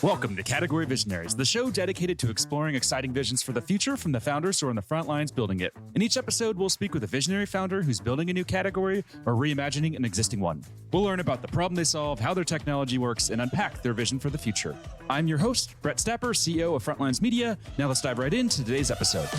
Welcome to Category Visionaries, the show dedicated to exploring exciting visions for the future from the founders who are on the front lines building it. In each episode, we'll speak with a visionary founder who's building a new category or reimagining an existing one. We'll learn about the problem they solve, how their technology works, and unpack their vision for the future. I'm your host, Brett Stapper, CEO of Frontlines Media. Now let's dive right into today's episode.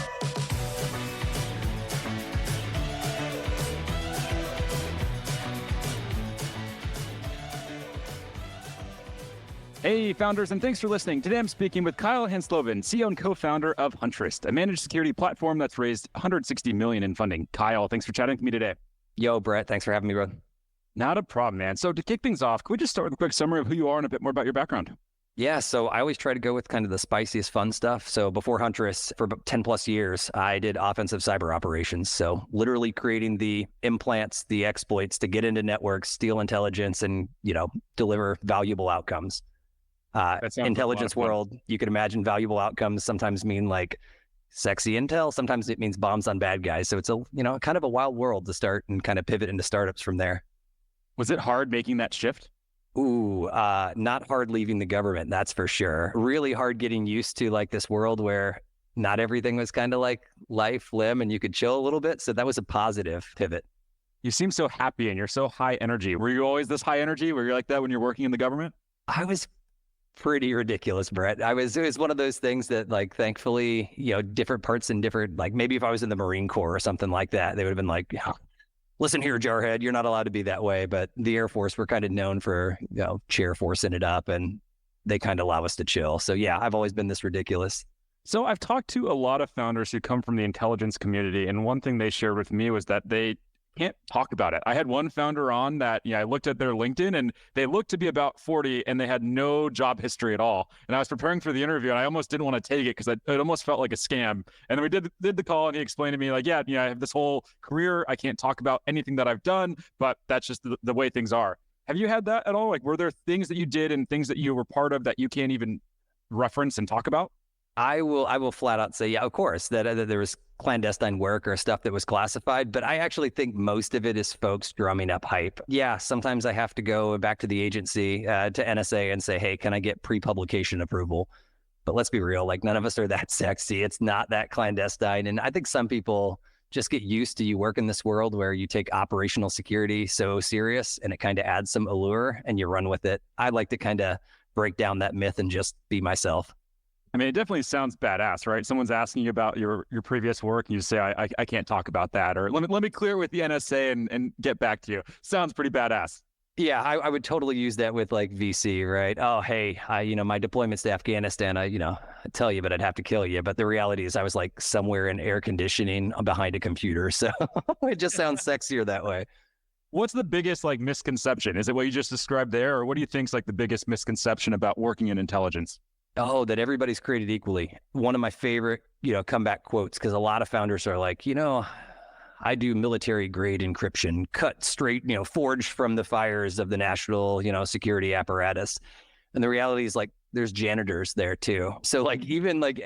Hey, founders, and thanks for listening. Today, I'm speaking with Kyle Hanslovan, CEO and co-founder of Huntress, a managed security platform that's raised $160 million in funding. Kyle, thanks for chatting with me today. Yo, Brett, thanks for having me, bro. Not a problem, man. So to kick things off, can we just start with a quick summary of who you are and a bit more about your background? Yeah, so I always try to go with kind of the spiciest fun stuff. So before Huntress, for about 10 plus years, I did offensive cyber operations. So literally creating the implants, the exploits to get into networks, steal intelligence, and, deliver valuable outcomes. Intelligence world, you can imagine valuable outcomes sometimes mean like sexy intel. Sometimes it means bombs on bad guys. So it's a, kind of a wild world to start and kind of pivot into startups from there. Was it hard making that shift? Not hard leaving the government, that's for sure. Really hard getting used to like this world where not everything was kind of like life, limb, and you could chill a little bit. So that was a positive pivot. You seem so happy and you're so high energy. Were you always this high energy? Were you like that when you're working in the government? I was pretty ridiculous, Brett. It was one of those things that like, thankfully, different parts and different, like maybe if I was in the Marine Corps or something like that, they would have been like, listen here, jarhead, you're not allowed to be that way. But the Air Force, we're kind of known for, chair forcing it up, and they kind of allow us to chill. So yeah, I've always been this ridiculous. So I've talked to a lot of founders who come from the intelligence community, and one thing they shared with me was that they can't talk about it. I had one founder on that, I looked at their LinkedIn and they looked to be about 40 and they had no job history at all. And I was preparing for the interview and I almost didn't want to take it because it almost felt like a scam. And then we did the call and he explained to me like, I have this whole career. I can't talk about anything that I've done, but that's just the way things are. Have you had that at all? Like, were there things that you did and things that you were part of that you can't even reference and talk about? I will flat out say, yeah, of course, that there was clandestine work or stuff that was classified, but I actually think most of it is folks drumming up hype. Yeah, sometimes I have to go back to the agency, to NSA and say, hey, can I get pre-publication approval? But let's be real, like none of us are that sexy. It's not that clandestine. And I think some people just get used to you work in this world where you take operational security so serious and it kind of adds some allure and you run with it. I like to kind of break down that myth and just be myself. I mean, it definitely sounds badass, right? Someone's asking you about your previous work and you say, I can't talk about that. Or let me clear with the NSA and get back to you. Sounds pretty badass. Yeah, I would totally use that with like VC, right? Oh, hey, my deployments to Afghanistan, I'd tell you, but I'd have to kill you. But the reality is I was like somewhere in air conditioning behind a computer. So it just sounds sexier that way. What's the biggest like misconception? Is it what you just described there? Or what do you think is like the biggest misconception about working in intelligence? Oh, that everybody's created equally. One of my favorite, comeback quotes, because a lot of founders are like, I do military grade encryption, cut straight, forged from the fires of the national, security apparatus. And the reality is like, there's janitors there too. So like, even like,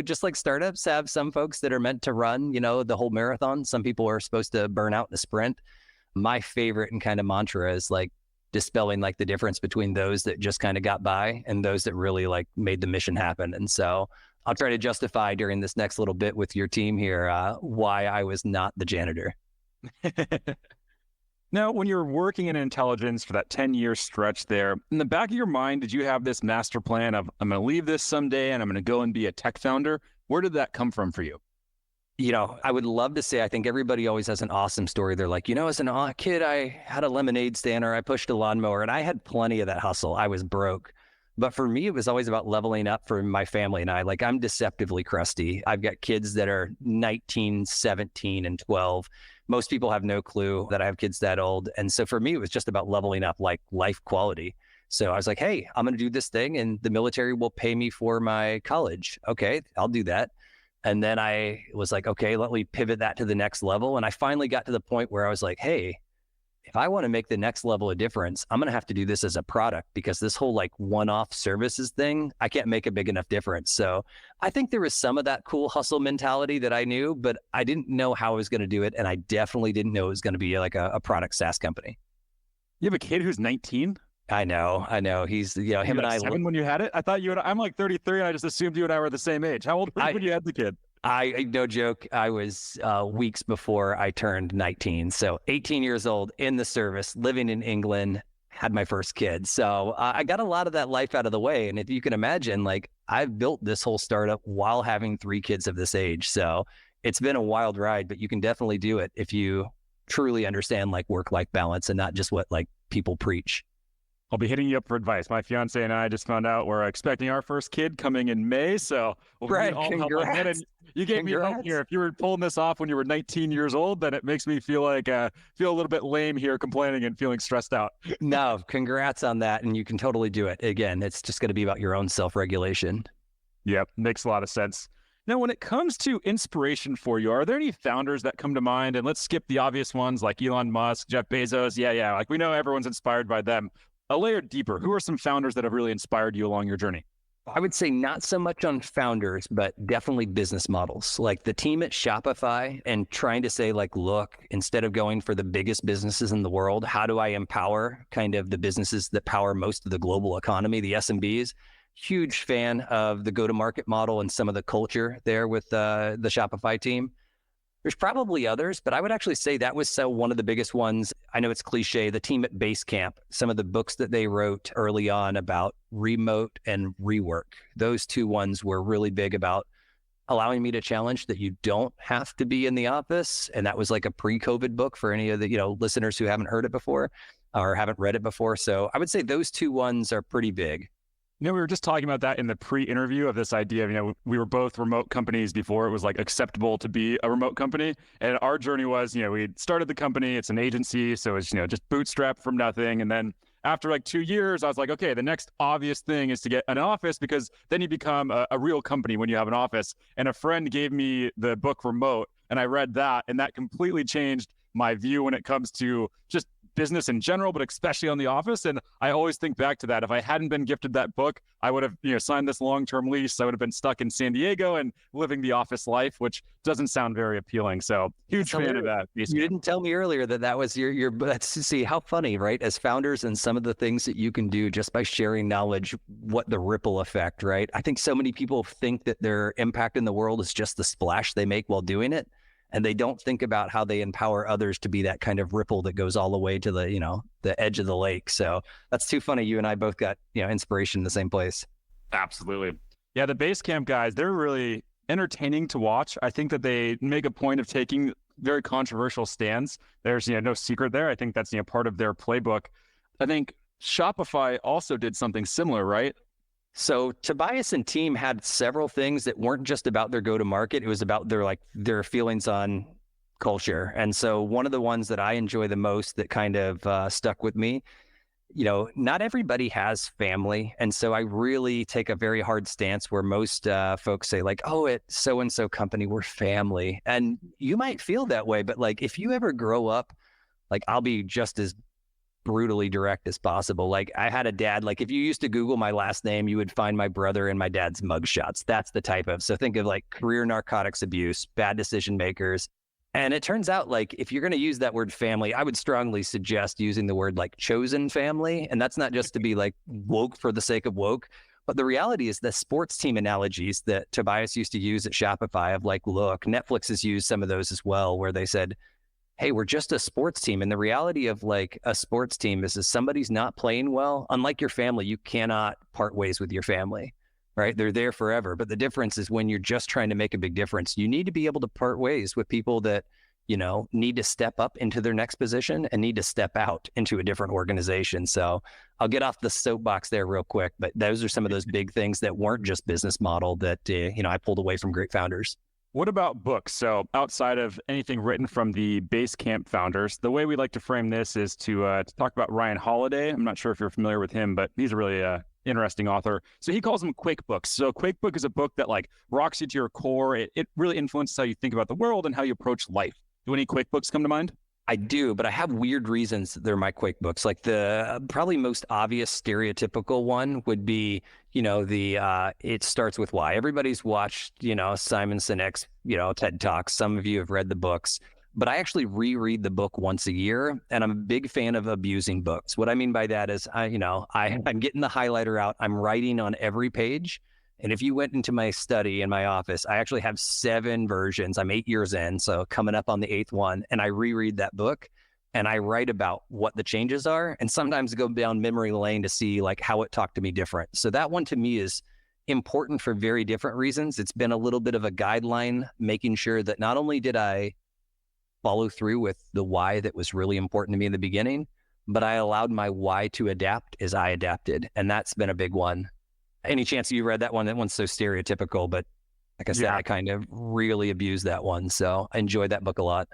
just like startups have some folks that are meant to run, the whole marathon. Some people are supposed to burn out in a sprint. My favorite and kind of mantra is like, dispelling like the difference between those that just kind of got by and those that really like made the mission happen. And so I'll try to justify during this next little bit with your team here why I was not the janitor. Now, when you're working in intelligence for that 10-year stretch there, in the back of your mind, did you have this master plan of I'm going to leave this someday and I'm going to go and be a tech founder? Where did that come from for you? I would love to say, I think everybody always has an awesome story. They're like, as a kid, I had a lemonade stand or I pushed a lawnmower and I had plenty of that hustle. I was broke. But for me, it was always about leveling up for my family and I. Like, I'm deceptively crusty. I've got kids that are 19, 17, and 12. Most people have no clue that I have kids that old. And so for me, it was just about leveling up, like life quality. So I was like, hey, I'm going to do this thing and the military will pay me for my college. Okay, I'll do that. And then I was like, okay, let me pivot that to the next level. And I finally got to the point where I was like, hey, if I want to make the next level of difference, I'm going to have to do this as a product, because this whole like one-off services thing, I can't make a big enough difference. So I think there was some of that cool hustle mentality that I knew, but I didn't know how I was going to do it. And I definitely didn't know it was going to be like a product SaaS company. You have a kid who's 19? I know. He's, You him and got seven when you had it? I thought you and I'm like 33, and I just assumed you and I were the same age. How old were you when you had the kid? no joke. I was weeks before I turned 19. So 18 years old in the service, living in England, had my first kid. So I got a lot of that life out of the way. And if you can imagine, like I've built this whole startup while having 3 kids of this age. So it's been a wild ride, but you can definitely do it if you truly understand like work-life balance and not just what like people preach. I'll be hitting you up for advice. My fiance and I just found out we're expecting our first kid coming in May, so we'll need all help on that. And you gave me help here. If you were pulling this off when you were 19 years old, then it makes me feel like feel a little bit lame here, complaining and feeling stressed out. No, congrats on that, and you can totally do it. Again, it's just going to be about your own self-regulation. Yep, makes a lot of sense. Now, when it comes to inspiration for you, are there any founders that come to mind? And let's skip the obvious ones like Elon Musk, Jeff Bezos. Yeah. Like we know everyone's inspired by them. A layer deeper, who are some founders that have really inspired you along your journey? I would say not so much on founders, but definitely business models. Like the team at Shopify and trying to say like, look, instead of going for the biggest businesses in the world, how do I empower kind of the businesses that power most of the global economy, the SMBs? Huge fan of the go-to-market model and some of the culture there with the Shopify team. There's probably others, but I would actually say that was one of the biggest ones. I know it's cliche, the team at Basecamp, some of the books that they wrote early on about remote and rework. Those 2 ones were really big about allowing me to challenge that you don't have to be in the office. And that was like a pre-COVID book for any of the, listeners who haven't heard it before or haven't read it before. So I would say those 2 ones are pretty big. We were just talking about that in the pre-interview of this idea of, we were both remote companies before it was like acceptable to be a remote company. And our journey was, we started the company, it's an agency. So it's, just bootstrapped from nothing. And then after like 2 years, I was like, okay, the next obvious thing is to get an office because then you become a real company when you have an office. And a friend gave me the book Remote and I read that, and that completely changed my view when it comes to just business in general, but especially on the office. And I always think back to that. If I hadn't been gifted that book, I would have, signed this long-term lease. I would have been stuck in San Diego and living the office life, which doesn't sound very appealing. So huge fan of that. You didn't tell me earlier that was your, let's see how funny, right? As founders and some of the things that you can do just by sharing knowledge, what the ripple effect, right? I think so many people think that their impact in the world is just the splash they make while doing it. And they don't think about how they empower others to be that kind of ripple that goes all the way to the, the edge of the lake. So that's too funny. You and I both got, inspiration in the same place. Absolutely. Yeah. The Basecamp guys, they're really entertaining to watch. I think that they make a point of taking very controversial stands. There's, no secret there. I think that's, part of their playbook. I think Shopify also did something similar, right? So Tobias and team had several things that weren't just about their go-to-market. It was about their feelings on culture. And so one of the ones that I enjoy the most that kind of stuck with me, not everybody has family. And so I really take a very hard stance where most folks say like, oh, at so-and-so company, we're family. And you might feel that way, but like if you ever grow up, like I'll be just as brutally direct as possible. Like I had a dad, like if you used to Google my last name, you would find my brother and my dad's mugshots. That's the type of, so think of like career narcotics abuse, bad decision makers. And it turns out like, if you're going to use that word family, I would strongly suggest using the word like chosen family. And that's not just to be like woke for the sake of woke, but the reality is the sports team analogies that Tobias used to use at Shopify of like, look, Netflix has used some of those as well, where they said, hey, we're just a sports team. And the reality of like a sports team is if somebody's not playing well, unlike your family, you cannot part ways with your family, right? They're there forever. But the difference is when you're just trying to make a big difference, you need to be able to part ways with people that, need to step up into their next position and need to step out into a different organization. So I'll get off the soapbox there real quick, but those are some of those big things that weren't just business model that, I pulled away from great founders. What about books? So outside of anything written from the Basecamp founders, the way we like to frame this is to talk about Ryan Holiday. I'm not sure if you're familiar with him, but he's a really interesting author. So he calls them quick books. So a quick book is a book that like rocks you to your core. It really influences how you think about the world and how you approach life. Do any quick books come to mind? I do, but I have weird reasons they're my quick books. Like the probably most obvious stereotypical one would be, It Starts With Why. Everybody's watched, Simon Sinek's, TED Talks. Some of you have read the books. but I actually reread the book once a year, and I'm a big fan of abusing books. What I mean by that is, I'm getting the highlighter out, I'm writing on every page. And if you went into my study in my office, I actually have 7 versions. I'm 8 years in, so coming up on the 8th one, and I reread that book and I write about what the changes are, and sometimes go down memory lane to see like how it talked to me different. So that one to me is important for very different reasons. It's been a little bit of a guideline, making sure that not only did I follow through with the why that was really important to me in the beginning, but I allowed my why to adapt as I adapted. And that's been a big one. Any chance you read that one? That one's so stereotypical, but like I said, I kind of really abused that one. So I enjoyed that book a lot.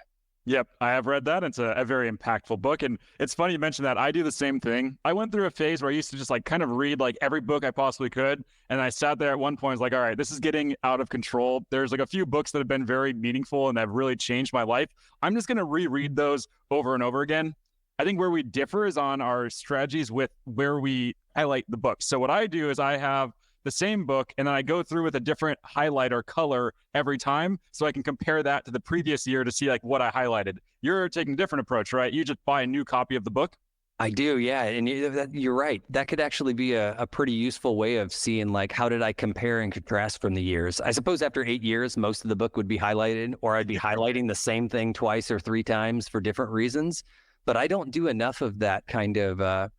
Yep, I have read that. It's a very impactful book. And it's funny you mentioned that. I do the same thing. I went through a phase where I used to just like kind of read like every book I possibly could. And I sat there at one point, I was like, all right, this is getting out of control. There's like a few books that have been very meaningful and have really changed my life. I'm just going to reread those over and over again. I think where we differ is on our strategies with where we highlight the books. So what I do is I have the same book, and then I go through with a different highlighter color every time, so I can compare that to the previous year to see like what I highlighted. You're taking a different approach, right? You just buy a new copy of the book. I do, yeah. And you're right. That could actually be a pretty useful way of seeing like, how did I compare and contrast from the years? I suppose after 8 years, most of the book would be highlighted, or I'd be highlighting the same thing 2 or 3 times for different reasons. But I don't do enough of that kind of,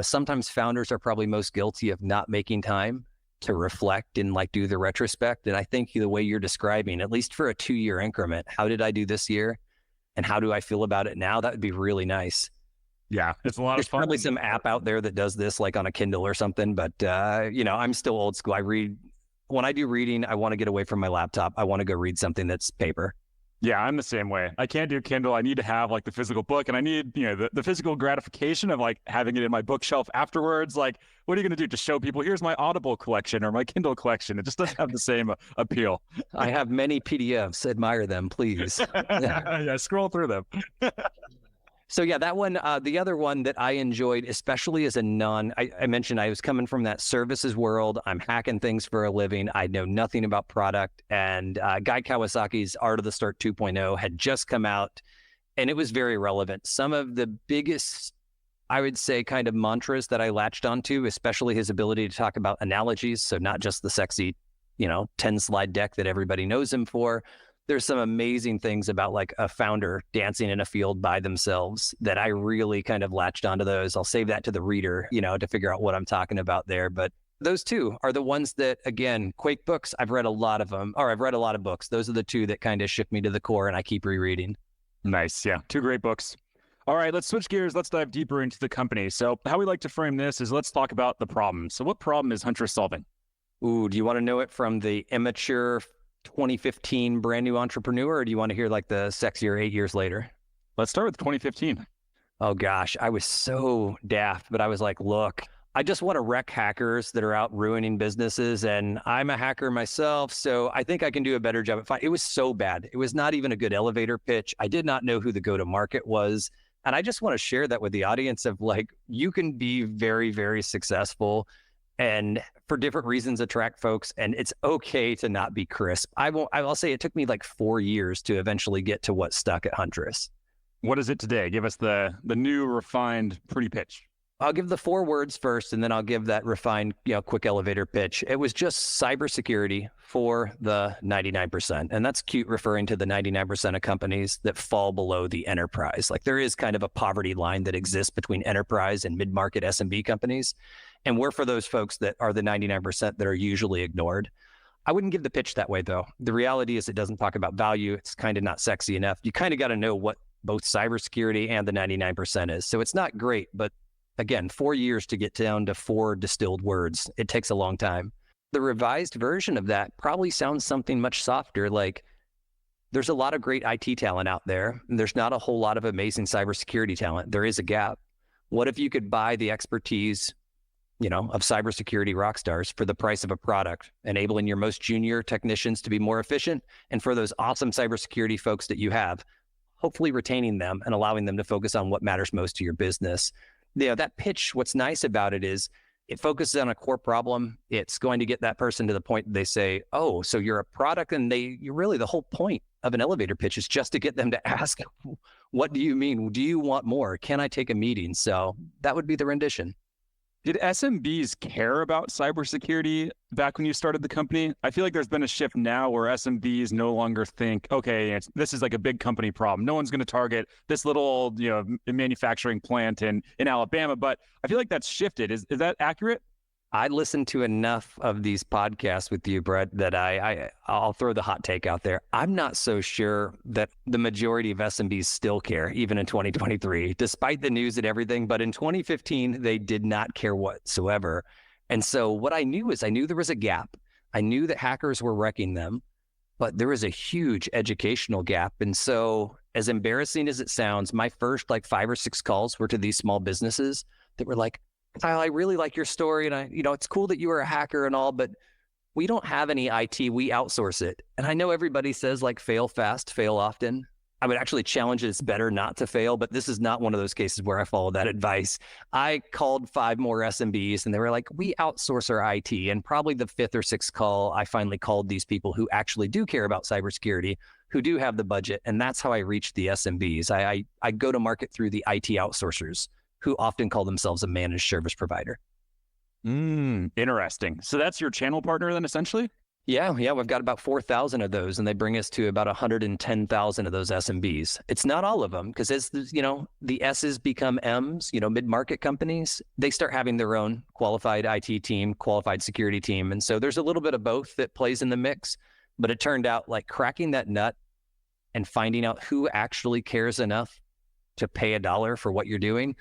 sometimes founders are probably most guilty of not making time to reflect and like do the retrospect. And I think the way you're describing, at least for a 2-year increment, how did I do this year? And how do I feel about it now? That would be really nice. Yeah, it's a lot There's of fun. probably some app out there that does this like on a Kindle or something, but I'm still old school. When I do reading, I want to get away from my laptop. I want to go read something that's paper. Yeah, I'm the same way. I can't do Kindle. I need to have like the physical book, and I need, the physical gratification of like having it in my bookshelf afterwards. Like, what are you going to do? Just show people, here's my Audible collection or my Kindle collection. It just doesn't have the same appeal. I have many PDFs. Admire them, please. Yeah, scroll through them. So yeah, that one, the other one that I enjoyed, especially as a I mentioned I was coming from that services world. I'm hacking things for a living. I know nothing about product. And Guy Kawasaki's Art of the Start 2.0 had just come out, and it was very relevant. Some of the biggest, I would say, kind of mantras that I latched onto, especially his ability to talk about analogies. So not just the sexy, 10-slide deck that everybody knows him for. There's some amazing things about like a founder dancing in a field by themselves that I really kind of latched onto those. I'll save that to the reader, to figure out what I'm talking about there. But those 2 are the ones that, again, Quake books, I've read a lot of them, or I've read a lot of books. Those are the 2 that kind of shook me to the core, and I keep rereading. Nice. Yeah. 2 great books. All right, let's switch gears. Let's dive deeper into the company. So how we like to frame this is let's talk about the problem. So what problem is Huntress solving? Ooh, do you want to know it from the immature 2015 brand new entrepreneur, or do you want to hear like the sexier 8 years later? Let's start with 2015. Oh gosh, I was so daft, but I was like, look, I just want to wreck hackers that are out ruining businesses, and I'm a hacker myself, so I think I can do a better job at finding. It was so bad. It was not even a good elevator pitch. I did not know who the go-to-market was. And I just want to share that with the audience of like, you can be very, very successful and for different reasons attract folks, and it's okay to not be crisp. I'll say it took me like 4 years to eventually get to what stuck at Huntress. What is it today? Give us the new refined pretty pitch. I'll give the 4 words first, and then I'll give that refined, quick elevator pitch. It was just cybersecurity for the 99%. And that's cute, referring to the 99% of companies that fall below the enterprise. Like there is kind of a poverty line that exists between enterprise and mid-market SMB companies. And we're for those folks that are the 99% that are usually ignored. I wouldn't give the pitch that way, though. The reality is it doesn't talk about value. It's kind of not sexy enough. You kind of got to know what both cybersecurity and the 99% is. So it's not great, but again, 4 years to get down to 4 distilled words. It takes a long time. The revised version of that probably sounds something much softer, like there's a lot of great IT talent out there, and there's not a whole lot of amazing cybersecurity talent. There is a gap. What if you could buy the expertise, of cybersecurity rock stars for the price of a product, enabling your most junior technicians to be more efficient, and for those awesome cybersecurity folks that you have, hopefully retaining them and allowing them to focus on what matters most to your business. That pitch, what's nice about it is it focuses on a core problem. It's going to get that person to the point they say, oh, so you're a product, and you're really, the whole point of an elevator pitch is just to get them to ask, what do you mean? Do you want more? Can I take a meeting? So that would be the rendition. Did SMBs care about cybersecurity back when you started the company? I feel like there's been a shift now where SMBs no longer think, okay, this is like a big company problem. No one's going to target this little, manufacturing plant in Alabama. But I feel like that's shifted. Is that accurate? I listened to enough of these podcasts with you, Brett, that I'll throw the hot take out there. I'm not so sure that the majority of SMBs still care, even in 2023, despite the news and everything. But in 2015, they did not care whatsoever. And so what I knew there was a gap. I knew that hackers were wrecking them, but there was a huge educational gap. And so as embarrassing as it sounds, my first 5 or 6 calls were to these small businesses that were like, Kyle, I really like your story. And it's cool that you were a hacker and all, but we don't have any IT. We outsource it. And I know everybody says fail fast, fail often. I would actually challenge it. It's better not to fail, but this is not one of those cases where I followed that advice. I called 5 more SMBs and they were like, we outsource our IT. And probably the 5th or 6th call, I finally called these people who actually do care about cybersecurity, who do have the budget. And that's how I reached the SMBs. I go to market through the IT outsourcers, who often call themselves a managed service provider. Interesting. So that's your channel partner then, essentially? Yeah. We've got about 4,000 of those, and they bring us to about 110,000 of those SMBs. It's not all of them, because as the S's become M's, mid-market companies, they start having their own qualified IT team, qualified security team. And so there's a little bit of both that plays in the mix. But it turned out cracking that nut and finding out who actually cares enough to pay $1 for what you're doing,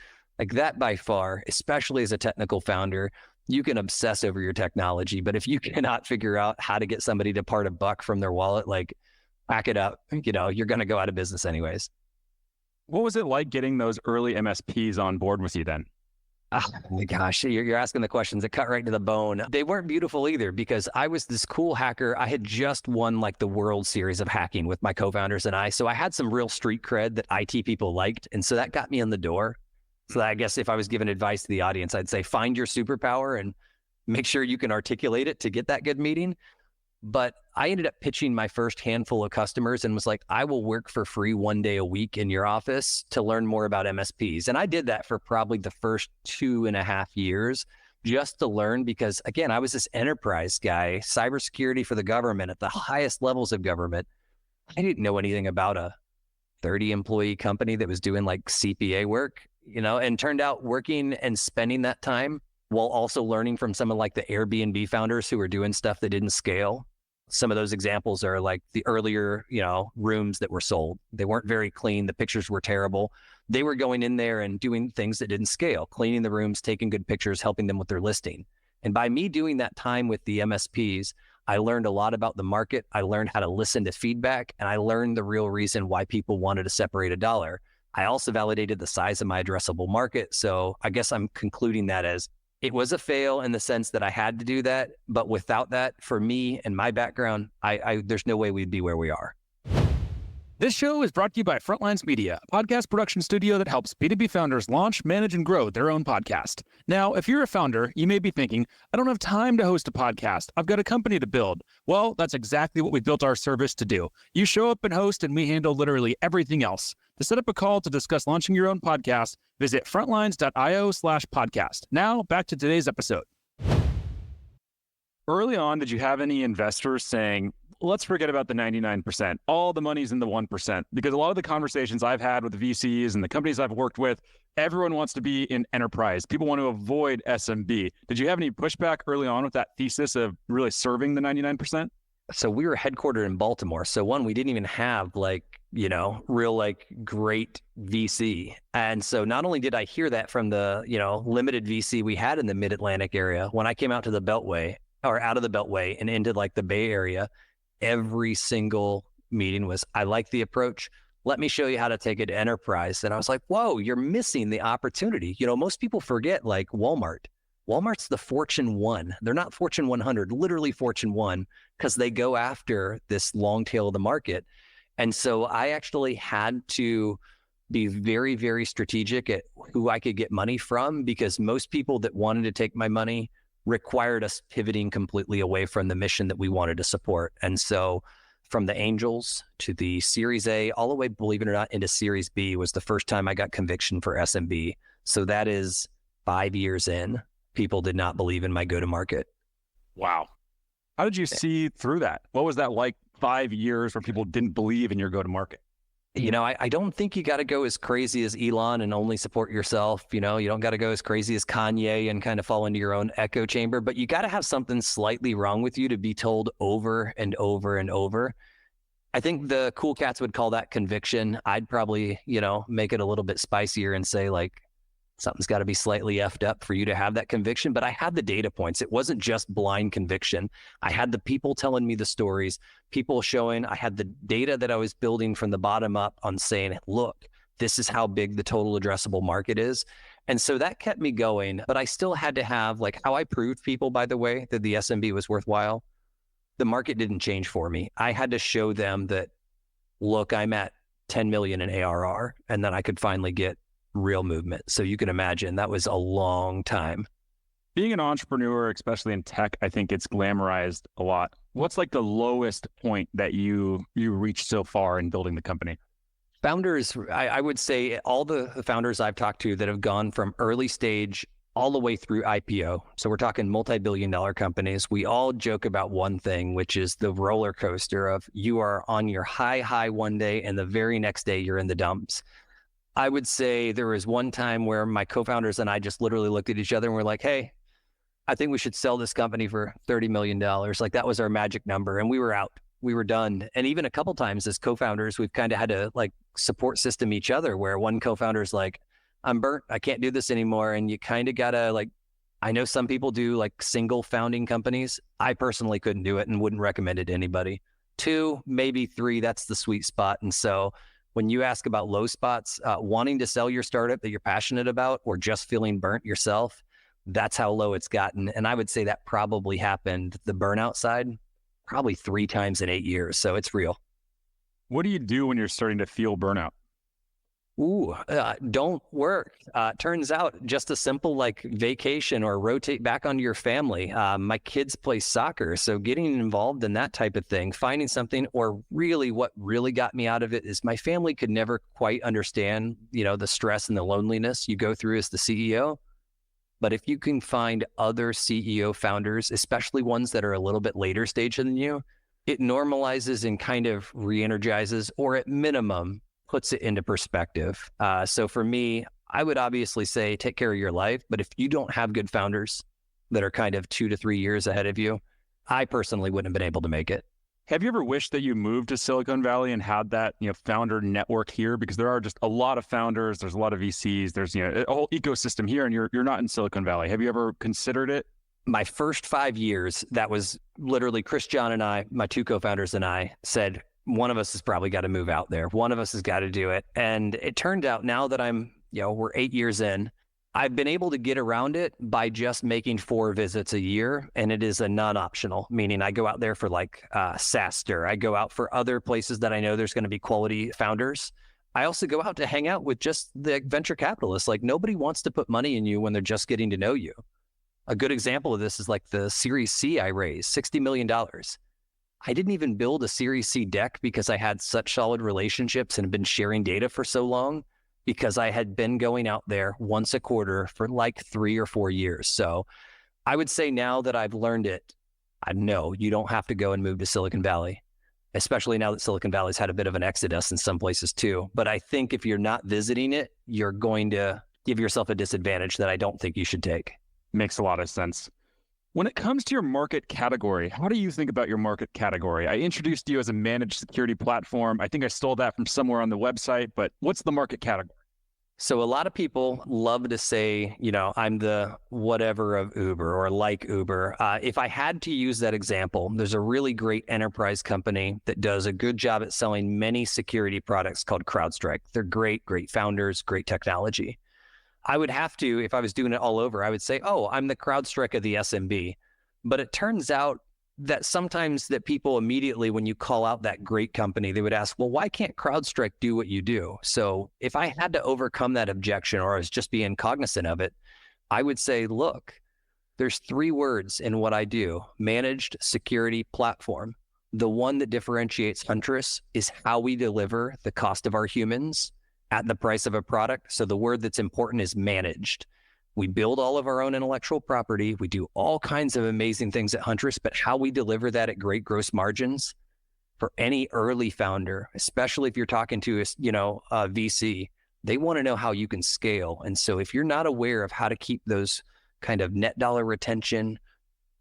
that by far, especially as a technical founder, you can obsess over your technology. But if you cannot figure out how to get somebody to part $1 from their wallet, pack it up, you're going to go out of business anyways. What was it like getting those early MSPs on board with you then? Oh my gosh, you're asking the questions that cut right to the bone. They weren't beautiful either, because I was this cool hacker. I had just won the World Series of hacking with my co-founders and I. So I had some real street cred that IT people liked. And so that got me in the door. So I guess if I was giving advice to the audience, I'd say find your superpower and make sure you can articulate it to get that good meeting. But I ended up pitching my first handful of customers and was like, I will work for free 1 day a week in your office to learn more about MSPs. And I did that for probably the first 2.5 years just to learn, because again, I was this enterprise guy, cybersecurity for the government at the highest levels of government. I didn't know anything about a 30 employee company that was doing CPA work. And turned out working and spending that time while also learning from some of the Airbnb founders who were doing stuff that didn't scale. Some of those examples are the earlier, rooms that were sold. They weren't very clean. The pictures were terrible. They were going in there and doing things that didn't scale, cleaning the rooms, taking good pictures, helping them with their listing. And by me doing that time with the MSPs, I learned a lot about the market. I learned how to listen to feedback, and I learned the real reason why people wanted to separate $1. I also validated the size of my addressable market. So I guess I'm concluding that as it was a fail in the sense that I had to do that. But without that, for me and my background, there's no way we'd be where we are. This show is brought to you by Frontlines Media, a podcast production studio that helps B2B founders launch, manage, and grow their own podcast. Now, if you're a founder, you may be thinking, I don't have time to host a podcast. I've got a company to build. Well, that's exactly what we built our service to do. You show up and host, and we handle literally everything else. To set up a call to discuss launching your own podcast, visit frontlines.io/podcast. Now, back to today's episode. Early on, did you have any investors saying, let's forget about the 99%. All the money's in the 1%. Because a lot of the conversations I've had with the VCs and the companies I've worked with, everyone wants to be in enterprise. People want to avoid SMB. Did you have any pushback early on with that thesis of really serving the 99%? So we were headquartered in Baltimore. So one, we didn't even have real great VC. And so not only did I hear that from the, limited VC we had in the mid-Atlantic area, when I came out to the Beltway or out of the Beltway and into the Bay Area, every single meeting was, I like the approach. Let me show you how to take it to enterprise. And I was like, whoa, you're missing the opportunity. Most people forget Walmart. Walmart's the Fortune 1. They're not Fortune 100, literally Fortune 1, because they go after this long tail of the market. And so I actually had to be very, very strategic at who I could get money from, because most people that wanted to take my money required us pivoting completely away from the mission that we wanted to support. And so from the angels to the Series A, all the way, believe it or not, into Series B was the first time I got conviction for SMB. So that is 5 years in. People did not believe in my go-to-market. Wow. How did you see through that? What was that like 5 years where people didn't believe in your go-to-market? You know, I don't think you got to go as crazy as Elon and only support yourself. You know, you don't got to go as crazy as Kanye and kind of fall into your own echo chamber, but you got to have something slightly wrong with you to be told over and over and over. I think the cool cats would call that conviction. I'd probably, you know, make it a little bit spicier and say like, something's got to be slightly effed up for you to have that conviction. But I had the data points. It wasn't just blind conviction. I had the people telling me the stories, people showing, I had the data that I was building from the bottom up on saying, look, this is how big the total addressable market is. And so that kept me going. But I still had to have, like, how I proved people, by the way, that the SMB was worthwhile. The market didn't change for me. I had to show them that, look, I'm at 10 million in ARR, and then I could finally get real movement. So you can imagine that was a long time. Being an entrepreneur, especially in tech, I think it's glamorized a lot. What's like the lowest point that you reached so far in building the company? Founders, I would say all the founders I've talked to that have gone from early stage all the way through IPO. So we're talking multi-billion-dollar companies. We all joke about one thing, which is the roller coaster of you are on your high one day and the very next day you're in the dumps. I would say there was one time where my co-founders and I just literally looked at each other and we're like, hey, I think we should sell this company for $30 million. Like that was our magic number. And we were out, we were done. And even a couple times as co-founders, we've kind of had to like support system each other where one co-founder is like, I'm burnt, I can't do this anymore. And you kind of gotta like, I know some people do like single founding companies. I personally couldn't do it and wouldn't recommend it to anybody. 2, maybe 3, that's the sweet spot. And so when you ask about low spots, wanting to sell your startup that you're passionate about or just feeling burnt yourself, that's how low it's gotten. And I would say that probably happened, the burnout side, probably 3 times in 8 years. So it's real. What do you do when you're starting to feel burnout? Don't work. Turns out just a simple like vacation or rotate back onto your family. My kids play soccer, so getting involved in that type of thing, finding something, or really what really got me out of it is my family could never quite understand, you know, the stress and the loneliness you go through as the CEO. But if you can find other CEO founders, especially ones that are a little bit later stage than you, it normalizes and kind of re-energizes, or at minimum, puts it into perspective. So for me, I would obviously say take care of your life, but if you don't have good founders that are kind of 2 to 3 years ahead of you, I personally wouldn't have been able to make it. Have you ever wished that you moved to Silicon Valley and had that, you know, founder network here? Because there are just a lot of founders, there's a lot of VCs, there's, you know, a whole ecosystem here, and you're not in Silicon Valley. Have you ever considered it? My first 5 years, that was literally Chris, John, and I, my 2 co-founders and I said, one of us has probably got to move out there. One of us has got to do it. And it turned out now that I'm, you know, we're 8 years in, I've been able to get around it by just making 4 visits a year. And it is a non-optional, meaning I go out there for like SaaStr. I go out for other places that I know there's going to be quality founders. I also go out to hang out with just the venture capitalists. Like nobody wants to put money in you when they're just getting to know you. A good example of this is like the Series C I raised, $60 million. I didn't even build a Series C deck because I had such solid relationships and been sharing data for so long, because I had been going out there once a quarter for like 3 or 4 years. So I would say now that I've learned it, I know you don't have to go and move to Silicon Valley, especially now that Silicon Valley's had a bit of an exodus in some places too. But I think if you're not visiting it, you're going to give yourself a disadvantage that I don't think you should take. Makes a lot of sense. When it comes to your market category, how do you think about your market category? I introduced you as a managed security platform. I think I stole that from somewhere on the website, but what's the market category? So a lot of people love to say, you know, I'm the whatever of Uber or like Uber. If I had to use that example, there's a really great enterprise company that does a good job at selling many security products called CrowdStrike. They're great founders, great technology. I would have to, if I was doing it all over, I would say, oh, I'm the CrowdStrike of the SMB. But it turns out that sometimes that people immediately, when you call out that great company, they would ask, well, why can't CrowdStrike do what you do? So if I had to overcome that objection, or I was just being cognizant of it, I would say, look, there's 3 words in what I do: managed security platform. The one that differentiates Huntress is how we deliver the cost of our humans at the price of a product. So the word that's important is managed. We build all of our own intellectual property. We do all kinds of amazing things at Huntress, but how we deliver that at great gross margins for any early founder, especially if you're talking to a VC, they want to know how you can scale. And so if you're not aware of how to keep those kind of net dollar retention,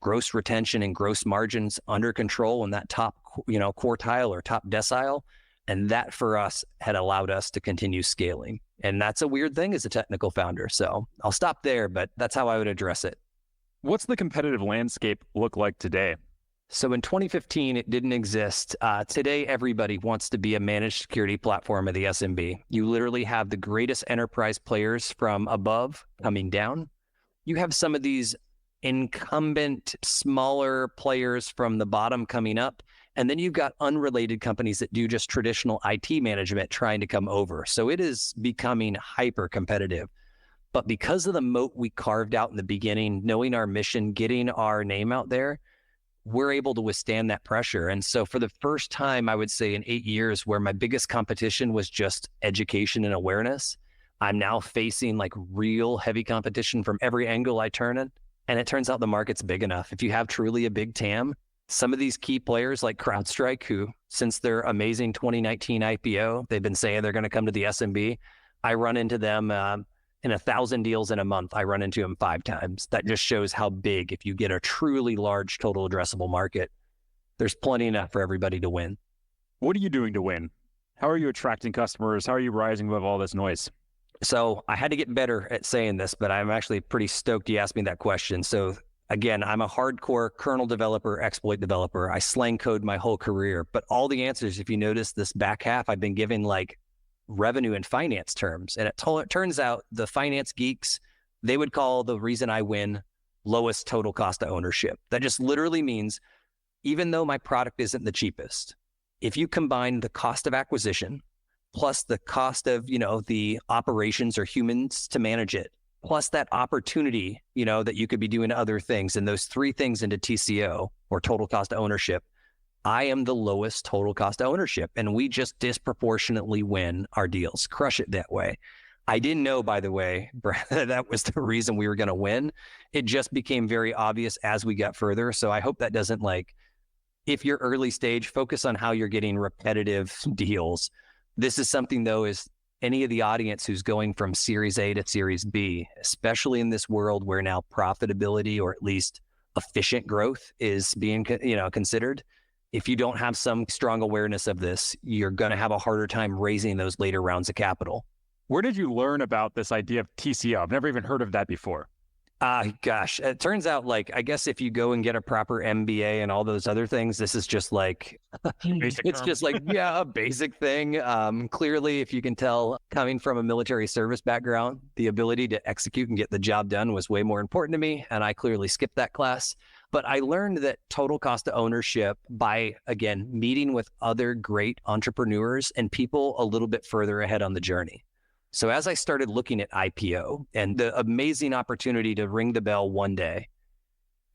gross retention, and gross margins under control in that top, quartile or top decile, and that for us had allowed us to continue scaling. And that's a weird thing as a technical founder. So I'll stop there, but that's how I would address it. What's the competitive landscape look like today? So in 2015, it didn't exist. Today, everybody wants to be a managed security platform of the SMB. You literally have the greatest enterprise players from above coming down. You have some of these incumbent, smaller players from the bottom coming up. And then you've got unrelated companies that do just traditional IT management trying to come over. So it is becoming hyper competitive. But because of the moat we carved out in the beginning, knowing our mission, getting our name out there, we're able to withstand that pressure. And so for the first time, I would say in 8 years, where my biggest competition was just education and awareness, I'm now facing like real heavy competition from every angle I turn it. And it turns out the market's big enough. If you have truly a big TAM, some of these key players like CrowdStrike, who since their amazing 2019 IPO, they've been saying they're going to come to the SMB. I run into them in 1,000 deals in a month. I run into them 5 times. That just shows how big, if you get a truly large total addressable market, there's plenty enough for everybody to win. What are you doing to win? How are you attracting customers? How are you rising above all this noise? So I had to get better at saying this, but I'm actually pretty stoked you asked me that question. So again, I'm a hardcore kernel developer, exploit developer. I slang code my whole career, but all the answers, if you notice this back half, I've been giving like revenue and finance terms. And it turns out the finance geeks, they would call the reason I win lowest total cost of ownership. That just literally means, even though my product isn't the cheapest, if you combine the cost of acquisition plus the cost of, the operations or humans to manage it, plus that opportunity, that you could be doing other things, and those 3 things into TCO or total cost of ownership, I am the lowest total cost of ownership, and we just disproportionately win our deals, crush it that way. I didn't know, by the way, Brad, that was the reason we were going to win. It just became very obvious as we got further. So I hope that doesn't if you're early stage, focus on how you're getting repetitive deals. This is something though, is any of the audience who's going from Series A to Series B, especially in this world where now profitability or at least efficient growth is being, considered. If you don't have some strong awareness of this, you're going to have a harder time raising those later rounds of capital. Where did you learn about this idea of TCO? I've never even heard of that before. Gosh, it turns out I guess if you go and get a proper MBA and all those other things, this is just it's just a basic thing. Clearly, if you can tell, coming from a military service background, the ability to execute and get the job done was way more important to me. And I clearly skipped that class. But I learned that total cost of ownership by, again, meeting with other great entrepreneurs and people a little bit further ahead on the journey. So as I started looking at IPO and the amazing opportunity to ring the bell one day,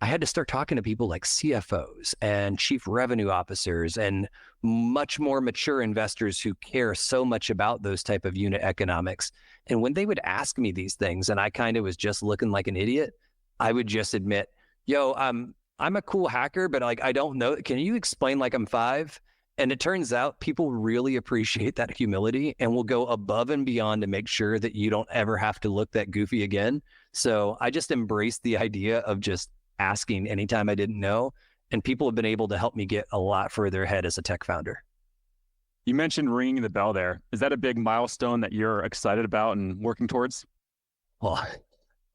I had to start talking to people like CFOs and chief revenue officers and much more mature investors who care so much about those type of unit economics. And when they would ask me these things and I kind of was just looking like an idiot, I would just admit, I'm a cool hacker, but I don't know. Can you explain I'm 5? And it turns out people really appreciate that humility and will go above and beyond to make sure that you don't ever have to look that goofy again. So I just embraced the idea of just asking anytime I didn't know. And people have been able to help me get a lot further ahead as a tech founder. You mentioned ringing the bell there. Is that a big milestone that you're excited about and working towards? Well,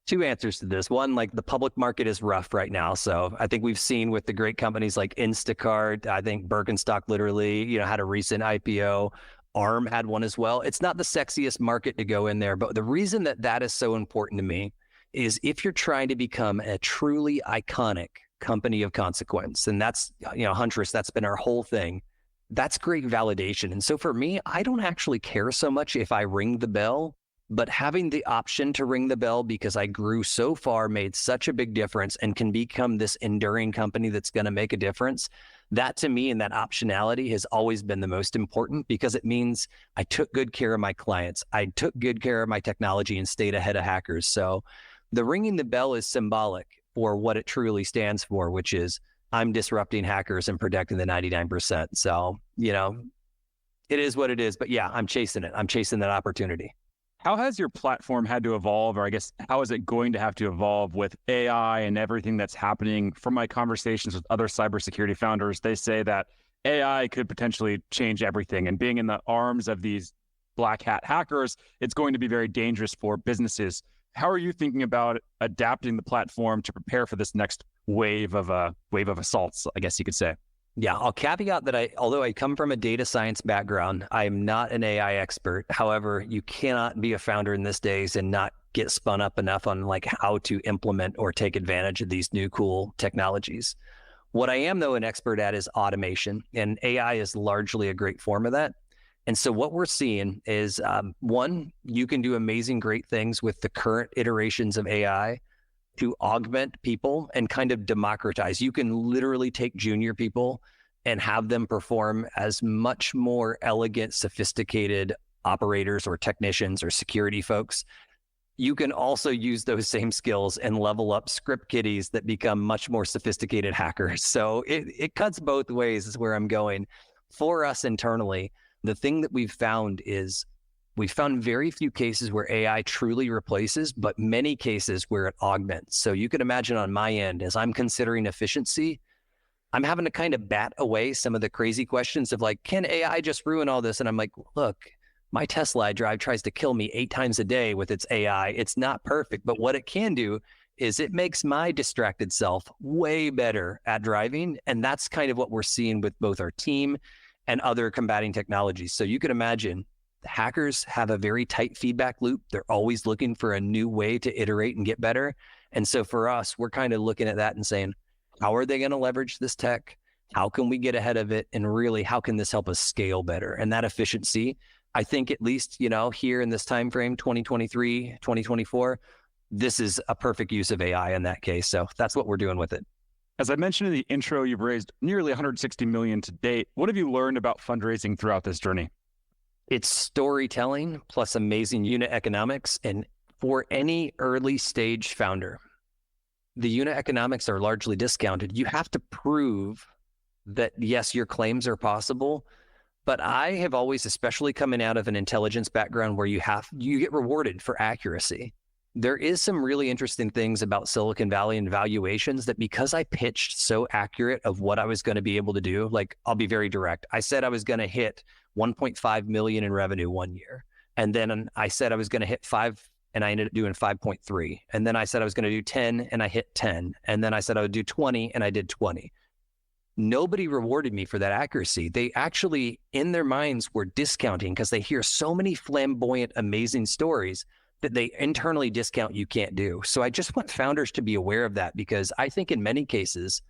2 answers to this. One, the public market is rough right now. So I think we've seen with the great companies like Instacart, I think Birkenstock literally, had a recent IPO. ARM had one as well. It's not the sexiest market to go in there, but the reason that is so important to me is if you're trying to become a truly iconic company of consequence, and that's, Huntress, that's been our whole thing. That's great validation. And so for me, I don't actually care so much if I ring the bell but having the option to ring the bell because I grew so far, made such a big difference, and can become this enduring company that's going to make a difference. That to me, and that optionality has always been the most important, because it means I took good care of my clients. I took good care of my technology and stayed ahead of hackers. So the ringing the bell is symbolic for what it truly stands for, which is I'm disrupting hackers and protecting the 99%. So, it is what it is. But yeah, I'm chasing it. I'm chasing that opportunity. How has your platform had to evolve, or I guess, how is it going to have to evolve with AI and everything that's happening? From my conversations with other cybersecurity founders, they say that AI could potentially change everything. And being in the arms of these black hat hackers, it's going to be very dangerous for businesses. How are you thinking about adapting the platform to prepare for this next wave of assaults, I guess you could say? Yeah, I'll caveat that although I come from a data science background, I am not an AI expert. However, you cannot be a founder in this days and not get spun up enough on like how to implement or take advantage of these new cool technologies. What I am, though, an expert at is automation, and AI is largely a great form of that. And so what we're seeing is, one, you can do amazing, great things with the current iterations of AI to augment people and kind of democratize. You can literally take junior people and have them perform as much more elegant, sophisticated operators or technicians or security folks. You can also use those same skills and level up script kiddies that become much more sophisticated hackers. So it cuts both ways is where I'm going. For us internally, the thing that we've found is we've found very few cases where AI truly replaces, but many cases where it augments. So you can imagine on my end, as I'm considering efficiency, I'm having to kind of bat away some of the crazy questions of like, can AI just ruin all this? And I'm like, look, my Tesla I drive tries to kill me 8 times a day with its AI. It's not perfect, but what it can do is it makes my distracted self way better at driving. And that's kind of what we're seeing with both our team and other combating technologies. So you can imagine the hackers have a very tight feedback loop. They're always looking for a new way to iterate and get better. And so for us, we're kind of looking at that and saying, how are they going to leverage this tech? How can we get ahead of it? And really, how can this help us scale better? And that efficiency, I think at least, here in this time frame, 2023, 2024, this is a perfect use of AI in that case. So that's what we're doing with it. As I mentioned in the intro, you've raised nearly 160 million to date. What have you learned about fundraising throughout this journey? It's storytelling plus amazing unit economics. And for any early stage founder, the unit economics are largely discounted. You have to prove that, yes, your claims are possible. But I have always, especially coming out of an intelligence background where you get rewarded for accuracy. There is some really interesting things about Silicon Valley and valuations that, because I pitched so accurate of what I was going to be able to do, like I'll be very direct. I said I was going to hit 1.5 million in revenue one year. And then I said I was going to hit 5 and I ended up doing 5.3. And then I said I was going to do 10 and I hit 10. And then I said I would do 20 and I did 20. Nobody rewarded me for that accuracy. They actually, in their minds, were discounting because they hear so many flamboyant, amazing stories that they internally discount you can't do. So I just want founders to be aware of that, because I think in many cases,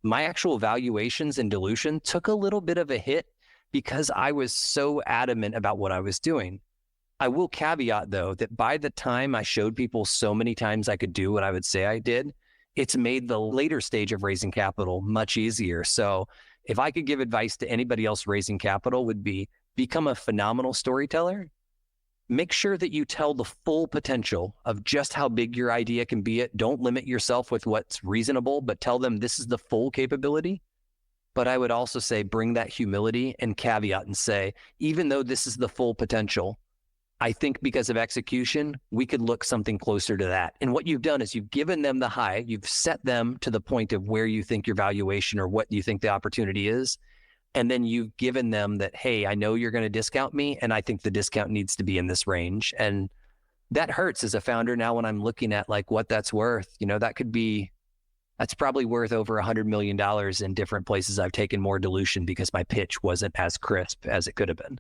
my actual valuations and dilution took a little bit of a hit because I was so adamant about what I was doing. I will caveat, though, that by the time I showed people so many times I could do what I would say I did, it's made the later stage of raising capital much easier. So if I could give advice to anybody else raising capital, would be become a phenomenal storyteller. Make sure that you tell the full potential of just how big your idea can be. Don't limit yourself with what's reasonable, but tell them this is the full capability. But I would also say bring that humility and caveat and say, even though this is the full potential, I think because of execution, we could look something closer to that. And what you've done is you've given them the high, you've set them to the point of where you think your valuation or what you think the opportunity is. And then you've given them that, hey, I know you're going to discount me, and I think the discount needs to be in this range. And that hurts as a founder now when I'm looking at like what that's worth. That's probably worth over $100 million in different places. I've taken more dilution because my pitch wasn't as crisp as it could have been.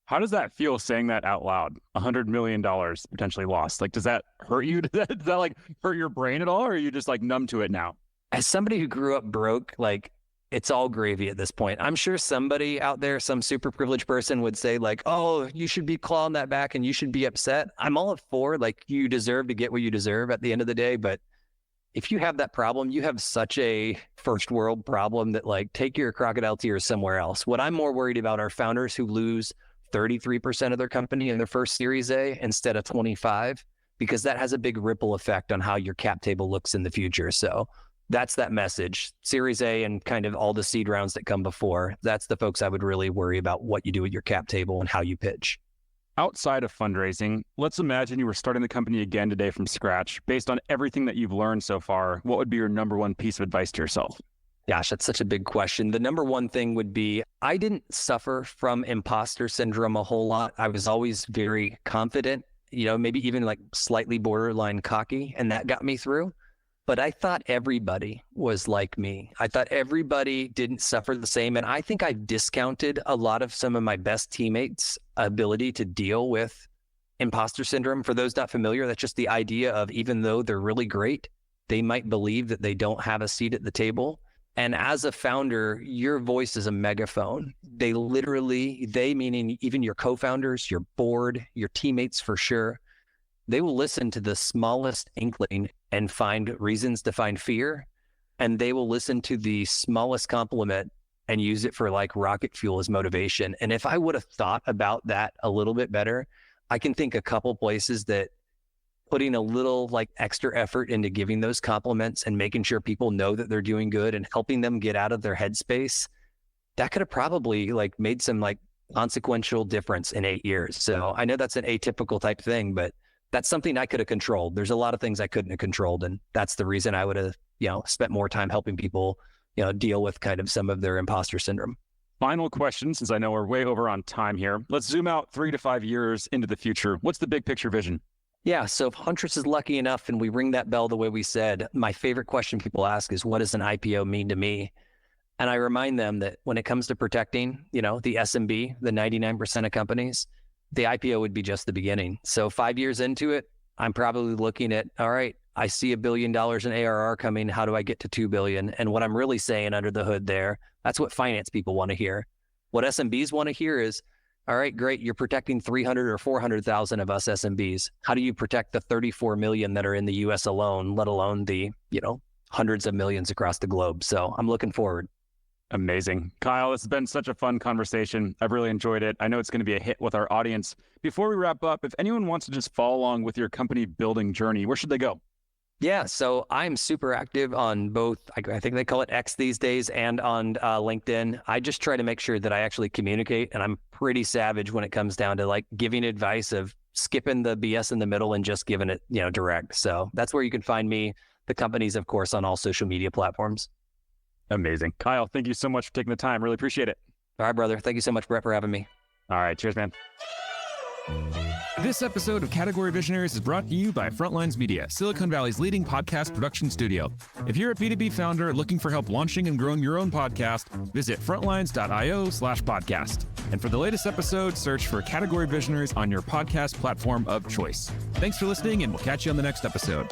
How does that feel, saying that out loud? $100 million potentially lost. Like, does that hurt you? Does that like hurt your brain at all? Or are you just like numb to it now? As somebody who grew up broke, like it's all gravy at this point. I'm sure somebody out there, some super privileged person would say like, oh, you should be clawing that back and you should be upset. I'm all for like, you deserve to get what you deserve at the end of the day. But if you have that problem, you have such a first world problem that like, take your crocodile tears somewhere else. What I'm more worried about are founders who lose 33% of their company in their first Series A instead of 25, because that has a big ripple effect on how your cap table looks in the future. So that's that message. Series A and kind of all the seed rounds that come before, that's the folks I would really worry about what you do with your cap table and how you pitch. Outside of fundraising, let's imagine you were starting the company again today from scratch. Based on everything that you've learned so far, what would be your number one piece of advice to yourself? Gosh, that's such a big question. The number one thing would be, I didn't suffer from imposter syndrome a whole lot. I was always very confident, maybe even like slightly borderline cocky, and that got me through. But I thought everybody was like me. I thought everybody didn't suffer the same. And I think I've discounted a lot of some of my best teammates' ability to deal with imposter syndrome. For those not familiar, that's just the idea of, even though they're really great, they might believe that they don't have a seat at the table. And as a founder, your voice is a megaphone. They meaning even your co-founders, your board, your teammates for sure, they will listen to the smallest inkling and find reasons to find fear. And they will listen to the smallest compliment and use it for like rocket fuel as motivation. And if I would have thought about that a little bit better, I can think a couple places that putting a little like extra effort into giving those compliments and making sure people know that they're doing good and helping them get out of their headspace, that could have probably like made some like consequential difference in 8 years. So I know that's an atypical type thing, but that's something I could have controlled. There's a lot of things I couldn't have controlled. And that's the reason I would have, spent more time helping people, deal with kind of some of their imposter syndrome. Final question, since I know we're way over on time here. Let's zoom out 3 to 5 years into the future. What's the big picture vision? Yeah. So if Huntress is lucky enough and we ring that bell the way we said, my favorite question people ask is, what does an IPO mean to me? And I remind them that when it comes to protecting, the SMB, the 99% of companies, the IPO would be just the beginning. So 5 years into it, I'm probably looking at, all right, I see $1 billion in ARR coming. How do I get to 2 billion? And what I'm really saying under the hood there, that's what finance people want to hear. What SMBs want to hear is, all right, great, you're protecting 300 or 400,000 of us SMBs. How do you protect the 34 million that are in the US alone, let alone the, hundreds of millions across the globe? So I'm looking forward. Amazing. Kyle, this has been such a fun conversation. I've really enjoyed it. I know it's going to be a hit with our audience. Before we wrap up, if anyone wants to just follow along with your company building journey, where should they go? Yeah, so I'm super active on both, I think they call it X these days, and on LinkedIn. I just try to make sure that I actually communicate, and I'm pretty savage when it comes down to like giving advice of skipping the BS in the middle and just giving it, direct. So that's where you can find me. The company's, of course, on all social media platforms. Amazing. Kyle, thank you so much for taking the time. Really appreciate it. All right, brother. Thank you so much, Brett, for having me. All right. Cheers, man. This episode of Category Visionaries is brought to you by Frontlines Media, Silicon Valley's leading podcast production studio. If you're a B2B founder looking for help launching and growing your own podcast, visit frontlines.io/podcast. And for the latest episode, search for Category Visionaries on your podcast platform of choice. Thanks for listening, and we'll catch you on the next episode.